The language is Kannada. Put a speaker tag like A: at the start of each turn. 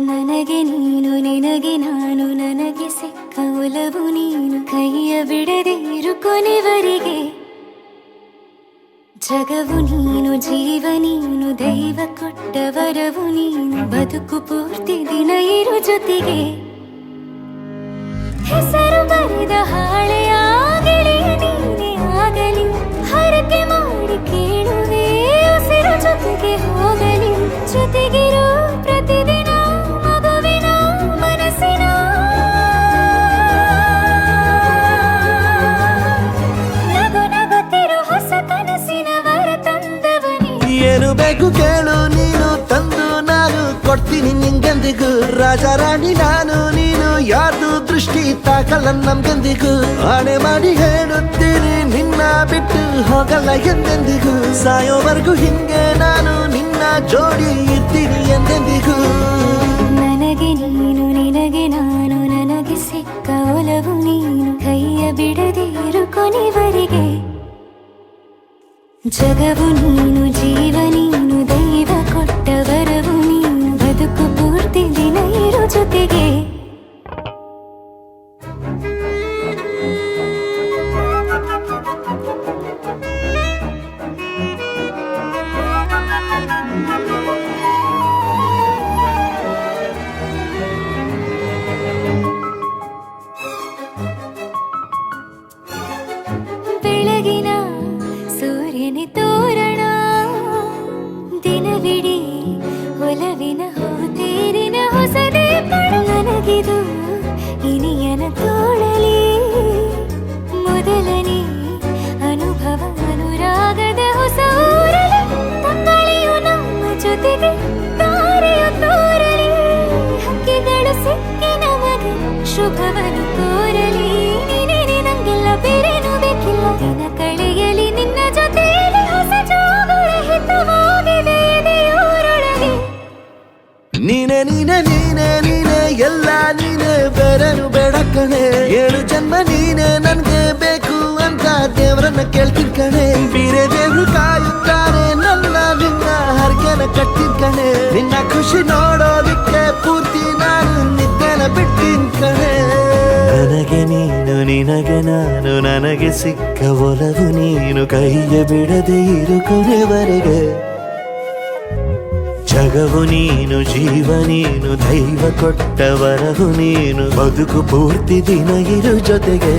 A: ನನಗೆ ನೀನು ನಿನಗೆ ನಾನು ನನಗೆ ಸಿಕ್ಕ ಒಲವು ನೀನು ಕೈಯ ಬಿಡದೆ ಇರು ಕೊನೆವರೆಗೆ ಜಗವು ನೀನು ಜೀವ ನೀನು ದೈವ ಕೊಟ್ಟ ವರವು ನೀನು ಬದುಕು ಪೂರ್ತಿ ದಿನ ಇರು ಜೊತೆಗೆ ಹೆಸರು ಬರೆದ ಹಾಳೆಯ ಗೆಳೆಯ ನೀನೇ ಆಗಲಿ ಹರಕೆ ಮಾಡಿ ಕೇಳುವೆ ಉಸಿರು ಜೊತೆಗೆ ಹೋಗಲಿ ಜೊತೆಗಿರೋ ಪ್ರತಿದಿನ ಮಗುವಿನ ಮನಸ್ಸಿನ ನಗು ನಗುತ್ತಿರೋ ಹೊಸ ಕನಸಿನ ವರ ತಂದವನೇ
B: ಏನು ಬೇಕು ಕೇಳು ನೀನು ತಂದು ನಾನು ಕೊಡ್ತೀನಿ ನಿಂಗೆಂದಿಗೂ ರಾಜ ರಾಣಿ ನಾನು ನೀನು ಯಾರ್ದು ದೃಷ್ಟಿ ತಾಕಲ್ಲ ನಮ್ಗೆಂದಿಗೂ ಆಣೆ ಮಾಡಿ ಹೇಳುತ್ತೀನಿ ನಿನ್ನ ಬಿಟ್ಟು ಹೋಗಲ್ಲ ಎಂದೆಂದಿಗೂ ಸಾಯೋವರೆಗೂ ಹಿಂಗೆ ನಾನು ನಿನ್ನ ಜೋಡಿ ಇರ್ತೀನಿ ಎಂದೆಂದಿಗೂ
A: ನನಗೆ ನೀನು ನಿನಗೆ ನಾನು ನನಗೆ ಸಿಕ್ಕ ಒಲವು ನೀನು ಕೈಯ ಬಿಡದೆ ಇರು ಕೊನೆವರೆಗೆ ಜಗವು ನೀನು ಜೀವ ನೀನು ದೈವ ಕೊಟ್ಟ ವರವು ನೀನು ಬದುಕು ಪೂರ್ತಿ ದಿನ ಇರು ಜೊತೆಗೆ ಬೆಳಗಿನ ಸೂರ್ಯನೇ ತೋರಣ ದಿನವಿಡೀ ಒಲವಿನ ಹೂತೇರಿನ ಹೊಸದೇ ನನಗಿದು ಇನಿಯನ ತೋಳಲಿ ಮೊದಲನೇ ಅನುಭವ ಅನುರಾಗದ ಹೊಸ ಊರಲಿ ತಂಗಳಿಯು ನಮ್ಮ ಜೊತೆಗೆ ತಾರೆಯು ತೋರಲಿ ಹಕ್ಕಿಗಳು ಸಿಕ್ಕಿ ನಮಗೆ ಶುಭವನ್ನು ಕೋರಲಿ ನೀನೇ ನಂಗೆಲ್ಲ ಬೇರೇನು ಬೇಕಿಲ್ಲ ದಿನ ಕಳೆಯಲಿ ನಿನ್ನ ಜೊತೆಯಲ್ಲಿ ಹೊಸ ಜೋಗುಳ ಹಿತವಾಗಿದೆ ಎದೆಯೂರೊಳಗೆ
B: ನೀನೆ ನೀನೆ ನೀನೆ ನೀನೆ ಎಲ್ಲ ನೀನೆ ಬೇರೆನು ಬೇಡ ಕಣೆ ಏಳು ಜನ್ಮ ನೀನೆ ನನ್ಗೆ ಬೇಕು ಅಂತ ದೇವರನ್ನ ಕೇಳ್ತೀನಿ ಕಣೆ ಬೇರೆ ದೇವ್ರು ಕಾಯುತ್ತಾರೆ ನನ್ನ ನಿನ್ನ ಹರ್ಗೆನ ಕಟ್ಟಿನ ಕಣೆ ನಿನ್ನ ಖುಷಿ ನೋಡೋದಿಕ್ಕೆ ಪೂರ್ತಿ ನಾನು ನಿದ್ದೆನ ಬಿಟ್ಟಿನ ಕಣೆ ನನಗೆ ನೀನು ನಿನಗೆ ನಾನು ನನಗೆ ಸಿಕ್ಕ ಒಲವು ನೀನು ಕೈಯ ಬಿಡದೆ ಇರು ಕೊನೆವರೆಗೆ ಜಗವು ನೀನು ಜೀವ ನೀನು ದೈವ ಕೊಟ್ಟ ವರವು ನೀನು ಬದುಕು ಪೂರ್ತಿ ದಿನ ಇರು ಜೊತೆಗೆ